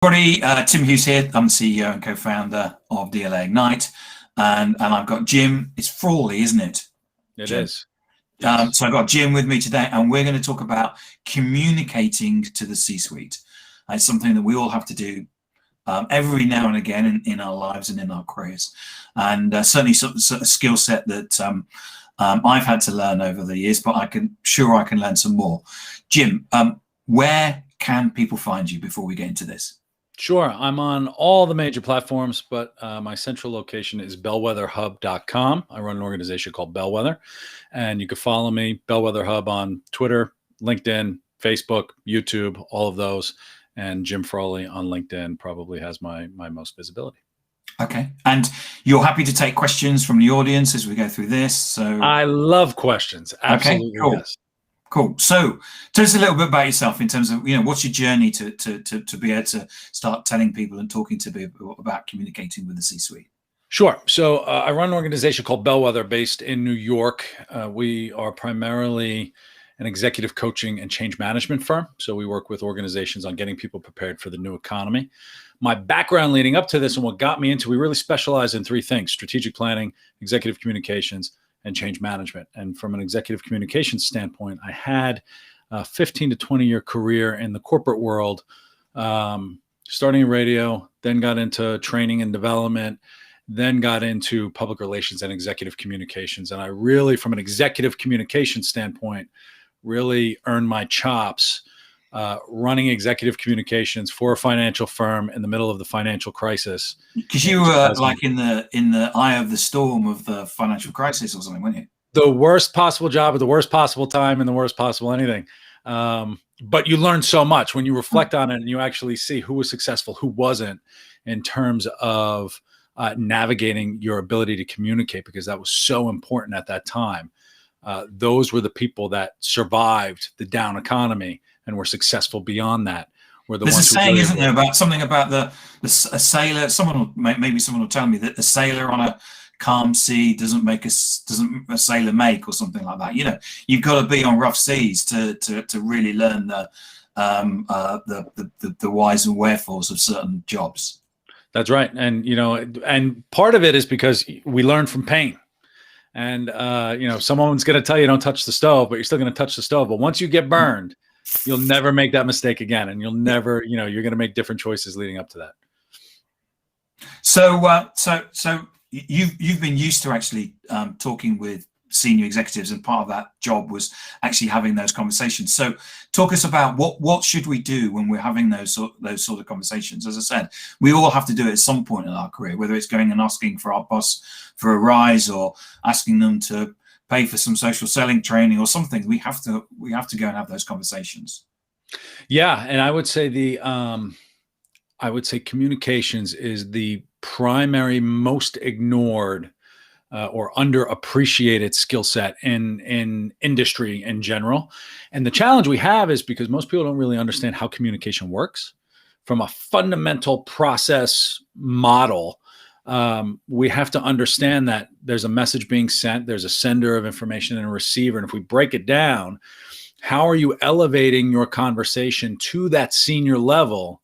Everybody, Tim Hughes here. I'm the CEO and co-founder of DLA Ignite, and I've got Jim. It's Frawley, isn't it? It Jim? is. Yes. So I've got Jim with me today, and we're going to talk about communicating to the C-suite. It's something that we all have to do every now and again in our lives and in our careers, and certainly a skill set that I've had to learn over the years, but I can learn some more. Jim, where can people find you before we get into this? Sure. I'm on all the major platforms, but my central location is bellwetherhub.com. I run an organization called Bellwether, and you can follow me, Bellwether Hub, on Twitter, LinkedIn, Facebook, YouTube, all of those. And Jim Frawley on LinkedIn probably has my most visibility. Okay. And you're happy to take questions from the audience as we go through this? So I love questions. Absolutely. Okay, cool. Yes. Cool. So tell us a little bit about yourself in terms of, what's your journey to be able to start telling people and talking to people about communicating with the C-suite? Sure. So I run an organization called Bellwether based in New York. We are primarily an executive coaching and change management firm. So we work with organizations on getting people prepared for the new economy. My background leading up to this and what got me into, we really specialize in three things: strategic planning, executive communications, and change management. And from an executive communications standpoint, I had a 15 to 20 year career in the corporate world, starting in radio, then got into training and development, then got into public relations and executive communications. And I really, from an executive communication standpoint, really earned my chops running executive communications for a financial firm in the middle of the financial crisis. Because you were like in the eye of the storm of the financial crisis or something, weren't you? The worst possible job at the worst possible time and the worst possible anything. But you learn so much when you reflect on it and you actually see who was successful, who wasn't, in terms of navigating your ability to communicate, because that was so important at that time. Those were the people that survived the down economy and were successful beyond that. There's a saying, isn't there, about something about a sailor? Maybe someone will tell me that a sailor on a calm sea doesn't a sailor make, or something like that. You've got to be on rough seas to really learn the whys and wherefores of certain jobs. That's right, and part of it is because we learn from pain. And someone's going to tell you don't touch the stove, but you're still going to touch the stove. But once you get burned, you'll never make that mistake again, and you'll never, you're going to make different choices leading up to that. So you've been used to actually talking with senior executives, and part of that job was actually having those conversations. So talk us about what should we do when we're having those sort of conversations. As I said, we all have to do it at some point in our career, whether it's going and asking for our boss for a rise or asking them to pay for some social selling training or something. We have to go and have those conversations. Yeah, and I would say communications is the primary, most ignored or underappreciated skill set in industry in general. And the challenge we have is because most people don't really understand how communication works from a fundamental process model. We have to understand that there's a message being sent, there's a sender of information and a receiver. And if we break it down, how are you elevating your conversation to that senior level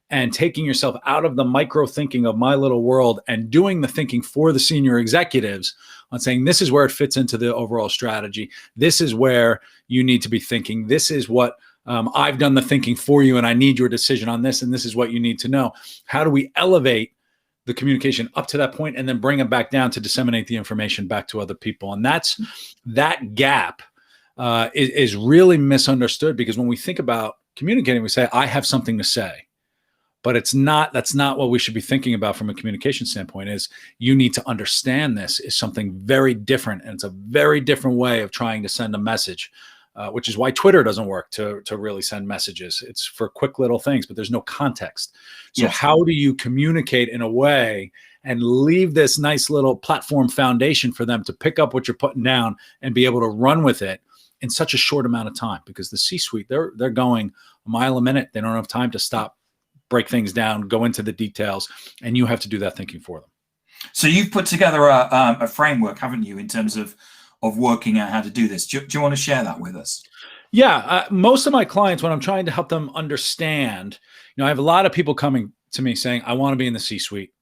and taking yourself out of the micro thinking of my little world and doing the thinking for the senior executives on saying, this is where it fits into the overall strategy. This is where you need to be thinking. This is what I've done the thinking for you, and I need your decision on this. And this is what you need to know. How do we elevate the communication up to that point and then bring it back down to disseminate the information back to other people? And that gap is really misunderstood, because when we think about communicating, we say, I have something to say. But that's not what we should be thinking about from a communication standpoint. Is you need to understand this is something very different, and it's a very different way of trying to send a message, which is why Twitter doesn't work to really send messages. It's for quick little things, but there's no context. So yes. How do you communicate in a way and leave this nice little platform foundation for them to pick up what you're putting down and be able to run with it in such a short amount of time? Because the C-suite, they're going a mile a minute. They don't have time to stop, break things down, go into the details, and you have to do that thinking for them. So you've put together a framework, haven't you, in terms of working out how to do this? Do you want to share that with us? Yeah, most of my clients, when I'm trying to help them understand, I have a lot of people coming to me saying, I want to be in the C-suite.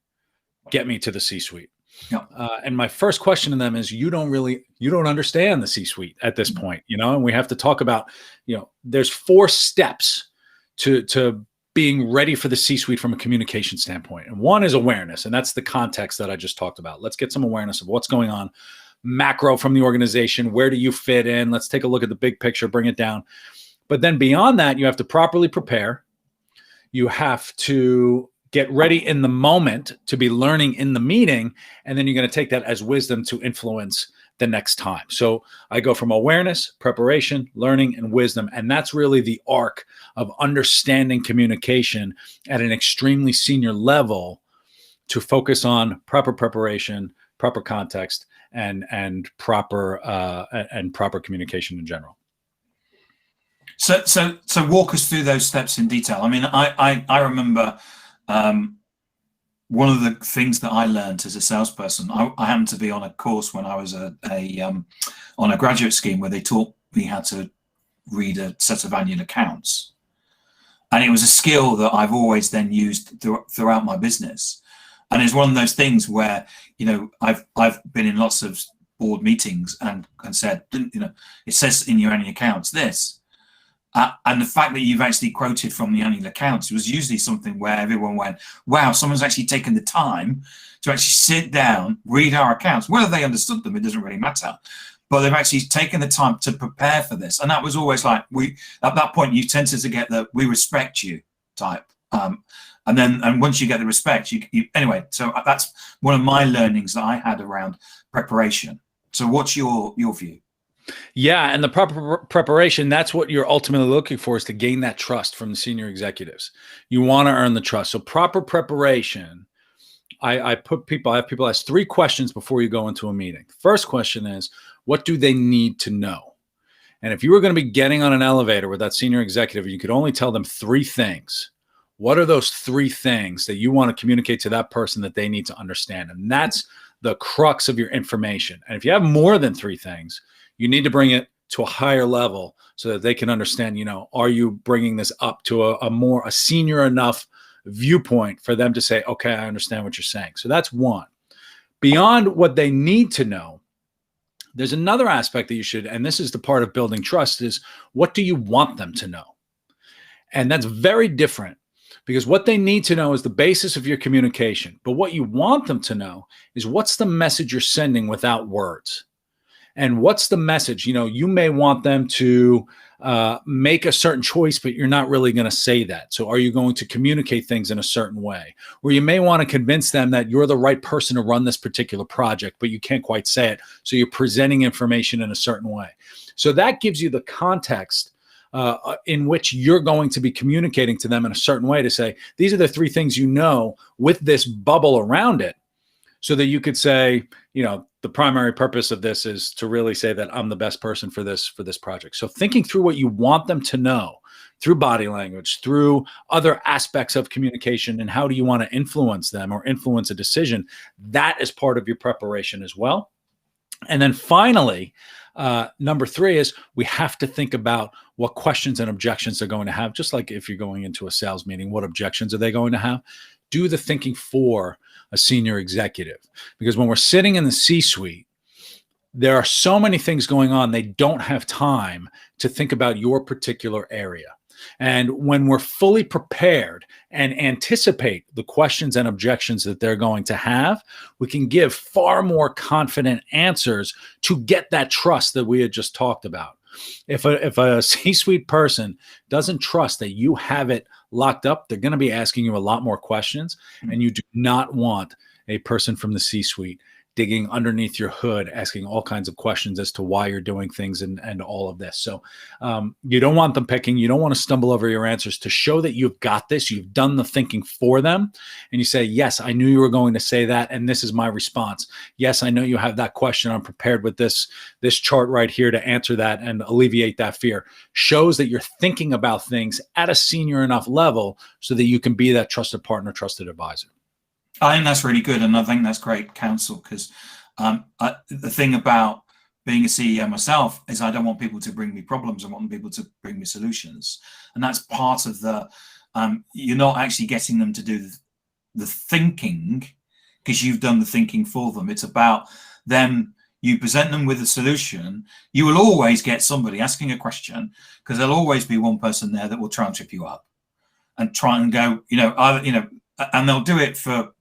Get me to the C-suite. Yeah. And my first question to them is, you don't understand the C-suite at this point, and we have to talk about, there's 4 steps to being ready for the C-suite from a communication standpoint. And one is awareness. And that's the context that I just talked about. Let's get some awareness of what's going on macro from the organization. Where do you fit in? Let's take a look at the big picture, bring it down. But then beyond that, you have to properly prepare. You have to get ready in the moment to be learning in the meeting. And then you're going to take that as wisdom to influence the next time. So I go from awareness, preparation, learning, and wisdom. And that's really the arc of understanding communication at an extremely senior level to focus on proper preparation, proper context, and proper communication in general. So walk us through those steps in detail. I mean, I remember one of the things that I learned as a salesperson. I happened to be on a course when I was on a graduate scheme where they taught me how to read a set of annual accounts, and it was a skill that I've always then used throughout my business. And it's one of those things where, I've been in lots of board meetings and said, it says in your annual accounts this. And the fact that you've actually quoted from the annual accounts was usually something where everyone went, wow, someone's actually taken the time to actually sit down, read our accounts. Whether they understood them, it doesn't really matter. But they've actually taken the time to prepare for this. And that was always like, at that point, you tended to get the "we respect you" type. And once you get the respect, anyway. So that's one of my learnings that I had around preparation. So what's your view? Yeah, and the proper preparation, that's what you're ultimately looking for, is to gain that trust from the senior executives. You want to earn the trust. So proper preparation, I have people ask 3 questions before you go into a meeting. First question is, what do they need to know? And if you were going to be getting on an elevator with that senior executive, you could only tell them 3 things. What are those 3 things that you want to communicate to that person that they need to understand? And that's the crux of your information. And if you have more than 3 things, you need to bring it to a higher level so that they can understand, are you bringing this up to a senior enough viewpoint for them to say, okay, I understand what you're saying. So that's one. Beyond what they need to know, there's another aspect that you should, and this is the part of building trust, is what do you want them to know? And that's very different, because what they need to know is the basis of your communication. But what you want them to know is what's the message you're sending without words. And what's the message? You may want them to make a certain choice, but you're not really going to say that. So are you going to communicate things in a certain way? Or you may want to convince them that you're the right person to run this particular project, but you can't quite say it. So you're presenting information in a certain way. So that gives you the context in which you're going to be communicating to them in a certain way to say, these are the 3 things with this bubble around it, so that you could say, the primary purpose of this is to really say that I'm the best person for this project. So thinking through what you want them to know through body language, through other aspects of communication, and how do you want to influence them or influence a decision, that is part of your preparation as well. And then finally, number 3 is we have to think about what questions and objections they're going to have. Just like if you're going into a sales meeting, what objections are they going to have? Do the thinking for a senior executive. Because when we're sitting in the C-suite, there are so many things going on, they don't have time to think about your particular area. And when we're fully prepared and anticipate the questions and objections that they're going to have, we can give far more confident answers to get that trust that we had just talked about. If a C-suite person doesn't trust that you have it locked up, they're going to be asking you a lot more questions. And you do not want a person from the C-suite digging underneath your hood, asking all kinds of questions as to why you're doing things and all of this. So you don't want them picking. You don't want to stumble over your answers. To show that you've got this, you've done the thinking for them. And you say, yes, I knew you were going to say that, and this is my response. Yes, I know you have that question. I'm prepared with this chart right here to answer that and alleviate that fear. Shows that you're thinking about things at a senior enough level so that you can be that trusted partner, trusted advisor. I think that's really good, and I think that's great counsel, because the thing about being a CEO myself, is I don't want people to bring me problems. I want people to bring me solutions. And that's part of the, you're not actually getting them to do the thinking because you've done the thinking for them. It's about them. You present them with a solution. You will always get somebody asking a question, because there'll always be one person there that will try and trip you up and try and go, and they'll do it for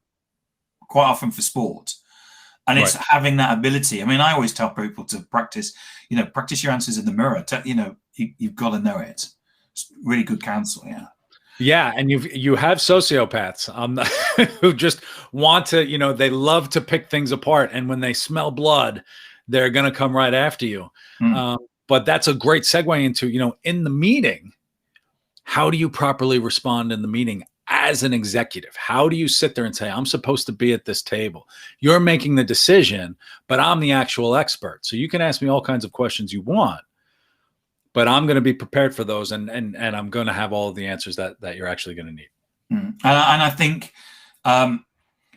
quite often for sport. And it's having that ability. I mean, I always tell people to practice your answers in the mirror. You've got to know it. It's really good counsel. Yeah. Yeah, and you have sociopaths who just want to, they love to pick things apart, and when they smell blood, they're going to come right after you. But that's a great segue into, in the meeting, how do you properly respond in the meeting as an executive? How do you sit there and say, I'm supposed to be at this table? You're making the decision, but I'm the actual expert. So you can ask me all kinds of questions you want, but I'm going to be prepared for those, and I'm going to have all of the answers that you're actually going to need. And I think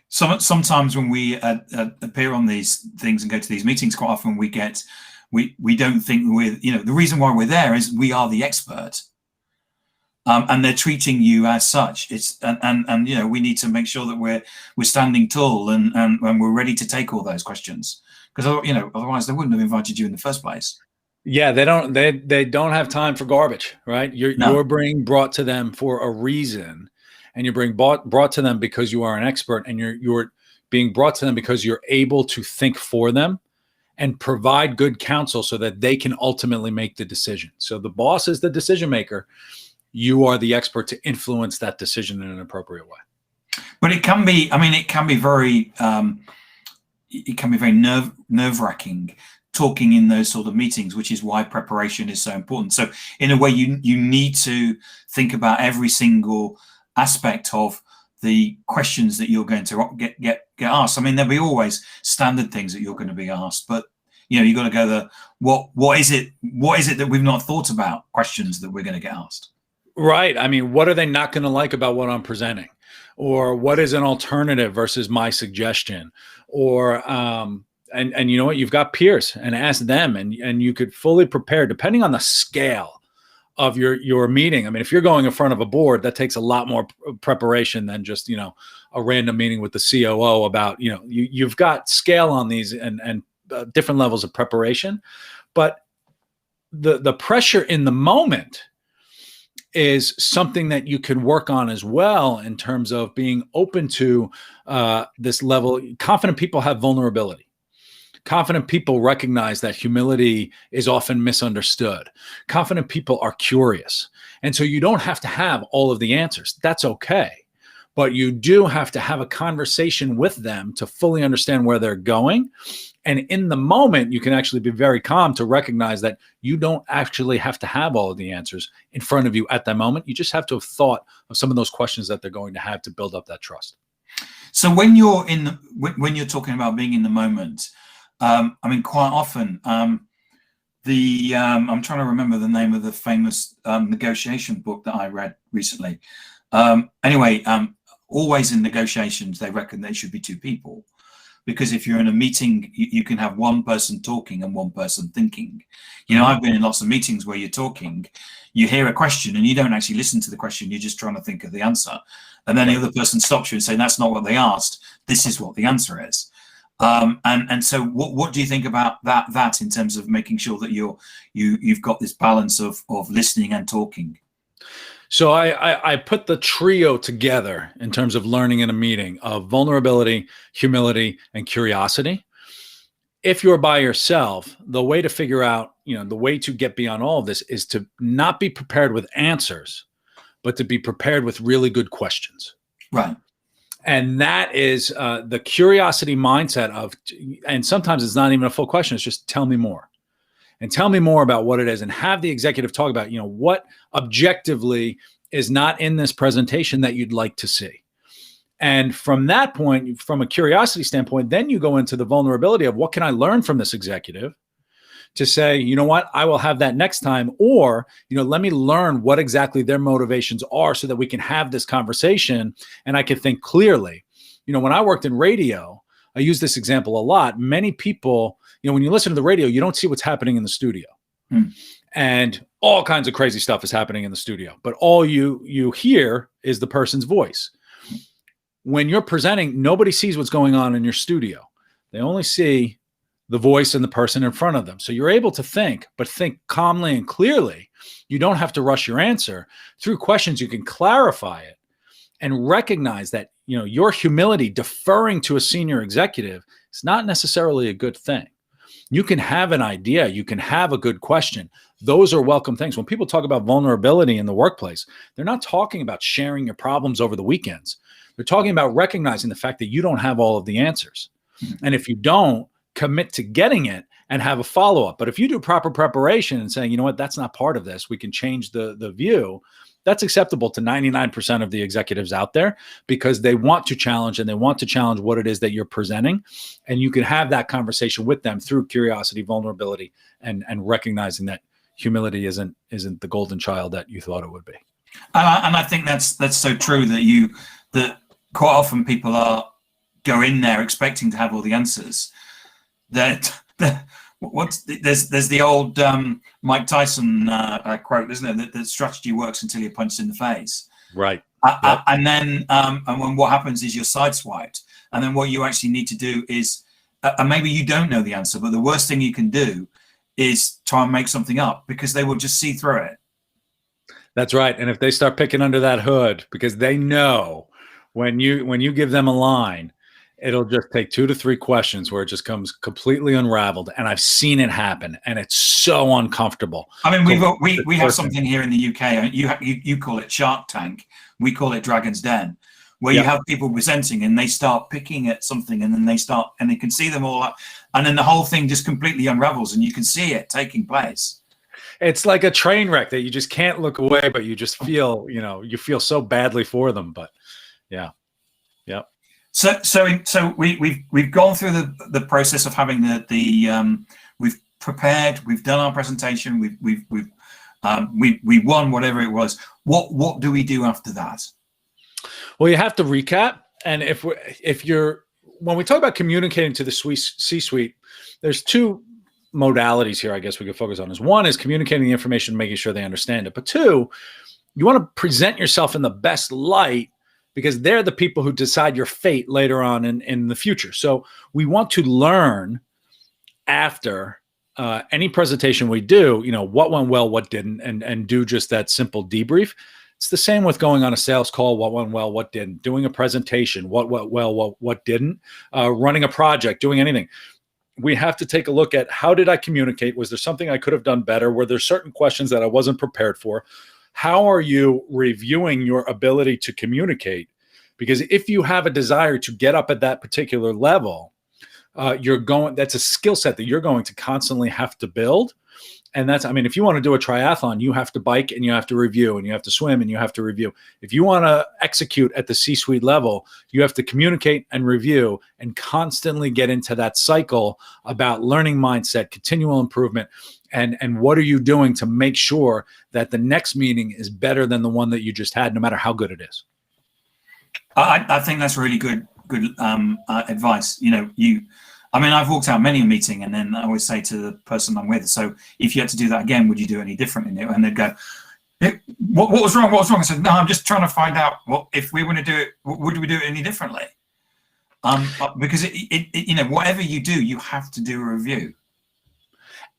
sometimes when we appear on these things and go to these meetings, quite often we don't think the reason why we're there is we are the expert, and they're treating you as such. And we need to make sure that we're standing tall and we're ready to take all those questions, because otherwise they wouldn't have invited you in the first place. Yeah, they don't have time for garbage, right? You're being brought to them for a reason, and you're being brought to them because you are an expert, and you're being brought to them because you're able to think for them and provide good counsel so that they can ultimately make the decision. So the boss is the decision maker. You are the expert to influence that decision in an appropriate way. But it can be very nerve-wracking talking in those sort of meetings, which is why preparation is so important. So in a way, you need to think about every single aspect of the questions that you're going to get asked. I mean, there'll be always standard things that you're going to be asked, but you've got to go what is it that we've not thought about, questions that we're going to get asked. Right. I mean, what are they not going to like about what I'm presenting? Or what is an alternative versus my suggestion? Or, and you know what, you've got peers, and ask them, and you could fully prepare depending on the scale of your meeting. I mean, if you're going in front of a board, that takes a lot more preparation than just, a random meeting with the COO about, you've got scale on these and different levels of preparation. But the pressure in the moment is something that you can work on as well, in terms of being open to this level. Confident people have vulnerability. Confident people recognize that humility is often misunderstood. Confident people are curious. And so you don't have to have all of the answers. That's okay. But you do have to have a conversation with them to fully understand where they're going. And in the moment, you can actually be very calm to recognize that you don't actually have to have all of the answers in front of you at that moment. You just have to have thought of some of those questions that they're going to have to build up that trust. So when you're talking about being in the moment, I mean, quite often, I'm trying to remember the name of the famous negotiation book that I read recently. Always in negotiations, they reckon there should be two people, because if you're in a meeting, you can have one person talking and one person thinking. I've been in lots of meetings where you're talking, you hear a question and you don't actually listen to the question. You're just trying to think of the answer. And then the other person stops you and say, that's not what they asked. This is what the answer is. And so what do you think about that in terms of making sure that you've got this balance of listening and talking? So I put the trio together in terms of learning in a meeting of vulnerability, humility, and curiosity. If you're by yourself, the way to figure out, the way to get beyond all of this is to not be prepared with answers, but to be prepared with really good questions. Right. And that is the curiosity mindset of, and sometimes it's not even a full question. It's just tell me more. And tell me more about what it is, and have the executive talk about, what objectively is not in this presentation that you'd like to see. And from that point, from a curiosity standpoint, then you go into the vulnerability of what can I learn from this executive to say, you know what, I will have that next time. Or, let me learn what exactly their motivations are so that we can have this conversation and I can think clearly. When I worked in radio, I use this example a lot. Many people, when you listen to the radio, you don't see what's happening in the studio. And all kinds of crazy stuff is happening in the studio, but all you hear is the person's voice. When you're presenting, nobody sees what's going on in your studio. They only see the voice and the person in front of them. So you're able to think, but think calmly and clearly. You don't have to rush your answer. Through questions, you can clarify it and recognize that, your humility, deferring to a senior executive, is not necessarily a good thing. You can have an idea. You can have a good question. Those are welcome things. When people talk about vulnerability in the workplace, they're not talking about sharing your problems over the weekends. They're talking about recognizing the fact that you don't have all of the answers. And if you don't, commit to getting it and have a follow-up. But if you do proper preparation and saying, you know what, that's not part of this, we can change the view, that's acceptable to 99% of the executives out there, because they want to challenge, and they want to challenge what it is that you're presenting. And you can have that conversation with them through curiosity, vulnerability, and recognizing that humility isn't the golden child that you thought it would be. And I think that's so true, that quite often people go in there expecting to have all the answers. There's the old Mike Tyson quote, isn't it? That strategy works until you're punched in the face. Right. Yep. And then when what happens is you're sideswiped. And then what you actually need to do is, and maybe you don't know the answer, but the worst thing you can do is try and make something up, because they will just see through it. That's right. And if they start picking under that hood, because they know when you give them a line, it'll just take 2 to 3 questions where it just comes completely unraveled. And I've seen it happen, and it's so uncomfortable. I mean, we have something here in the UK. You call it Shark Tank. We call it Dragon's Den, where you have people presenting and they start picking at something, and then they can see them all up, and then the whole thing just completely unravels, and you can see it taking place. It's like a train wreck that you just can't look away, but you just feel, you feel so badly for them. But yeah. So we've gone through the process of having we've prepared, we've done our presentation, we won whatever it was. What do we do after that? Well, you have to recap. And when we talk about communicating to the C-suite, there's 2 modalities here I guess we could focus on. One is communicating the information, making sure they understand it. But 2, you want to present yourself in the best light, because they're the people who decide your fate later on in the future. So we want to learn after any presentation we do, what went well, what didn't, and do just that simple debrief. It's the same with going on a sales call, what went well, what didn't, doing a presentation, what went well, what didn't, running a project, doing anything. We have to take a look at, how did I communicate? Was there something I could have done better? Were there certain questions that I wasn't prepared for? How are you reviewing your ability to communicate? Because if you have a desire to get up at that particular level, that's a skill set that you're going to constantly have to build. And if you want to do a triathlon, you have to bike and you have to review, and you have to swim and you have to review. If you want to execute at the C-suite level, you have to communicate and review and constantly get into that cycle about learning mindset, continual improvement. And what are you doing to make sure that the next meeting is better than the one that you just had, no matter how good it is? I think that's really good advice. I've walked out many a meeting, and then I always say to the person I'm with, so if you had to do that again, would you do any differently? And they'd go, what was wrong? What was wrong? I said, no, I'm just trying to find out, if we were to do it, would we do it any differently? Because whatever you do, you have to do a review.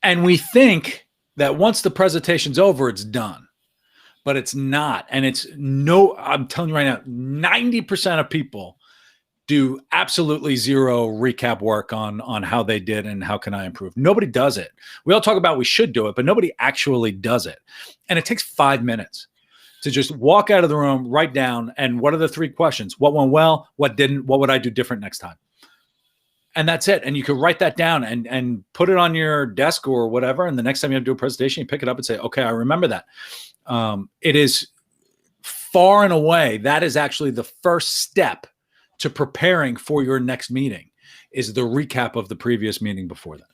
And we think that once the presentation's over, it's done, but it's not. And I'm telling you right now, 90% of people do absolutely zero recap work on how they did and how can I improve. Nobody does it. We all talk about we should do it, but nobody actually does it. And it takes 5 minutes to just walk out of the room, write down, and what are the 3 questions? What went well? What didn't? What would I do different next time? And that's it. And you can write that down and put it on your desk or whatever. And the next time you have to do a presentation, you pick it up and say, okay, I remember that. It is far and away, that is actually the first step to preparing for your next meeting, is the recap of the previous meeting before that.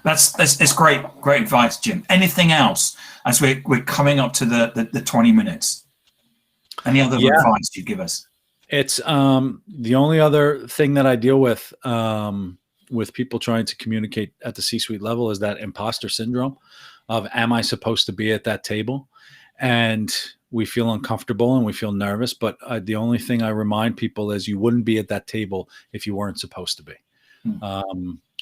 That's great advice, Jim. Anything else as we're coming up to the 20 minutes? Any other advice you'd give us? It's the only other thing that I deal with people trying to communicate at the C-suite level is that imposter syndrome of, am I supposed to be at that table? And we feel uncomfortable and we feel nervous. But the only thing I remind people is you wouldn't be at that table if you weren't supposed to be.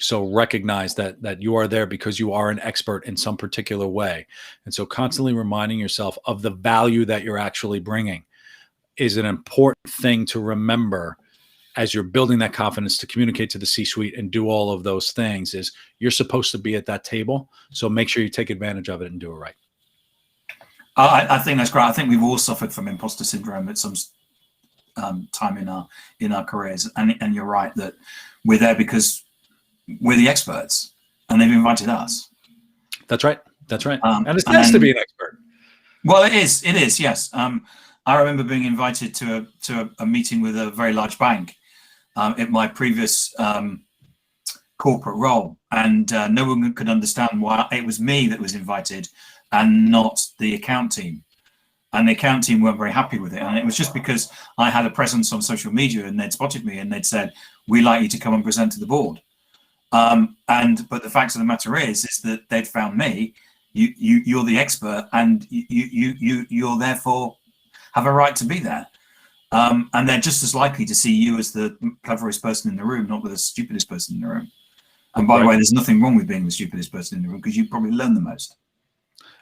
So recognize that you are there because you are an expert in some particular way. And so constantly reminding yourself of the value that you're actually bringing is an important thing to remember as you're building that confidence to communicate to the C-suite and do all of those things. Is you're supposed to be at that table. So make sure you take advantage of it and do it right. I think that's great. I think we've all suffered from imposter syndrome at some time in our careers. And you're right that we're there because we're the experts and they've invited us. That's right. That's right. And it's nice to be an expert. Well, it is. It is. Yes. I remember being invited to a meeting with a very large bank at my previous corporate role, and no one could understand why it was me that was invited and not the account team. And the account team weren't very happy with it. And it was just because I had a presence on social media and they'd spotted me and they'd said, "We'd like you to come and present to the board." But the fact of the matter is that they'd found me. You're the expert, and you're therefore have a right to be there. And they're just as likely to see you as the cleverest person in the room, not the stupidest person in the room. And by the way, there's nothing wrong with being the stupidest person in the room because you probably learn the most.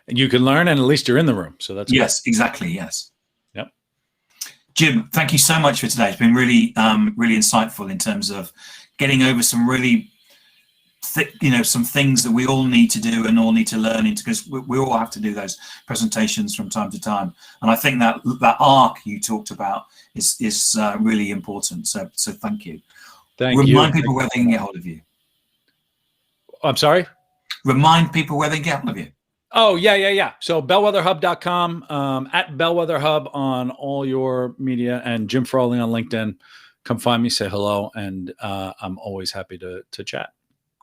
And you can learn, and at least you're in the room. So that's yes, good. Exactly. Yes. Yep. Jim, thank you so much for today. It's been really, really insightful in terms of getting over some really, some things that we all need to do and all need to learn into, because we all have to do those presentations from time to time. And I think that arc you talked about is really important. So thank you. Remind people where they can get hold of you. I'm sorry? Remind people where they can get hold of you. Oh, yeah. So bellwetherhub.com, at bellwetherhub on all your media, and Jim Frawley on LinkedIn. Come find me, say hello, and I'm always happy to chat.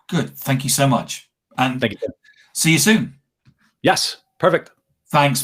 Good. Thank you so much. And thank you. See you soon. Yes. Perfect. Thanks.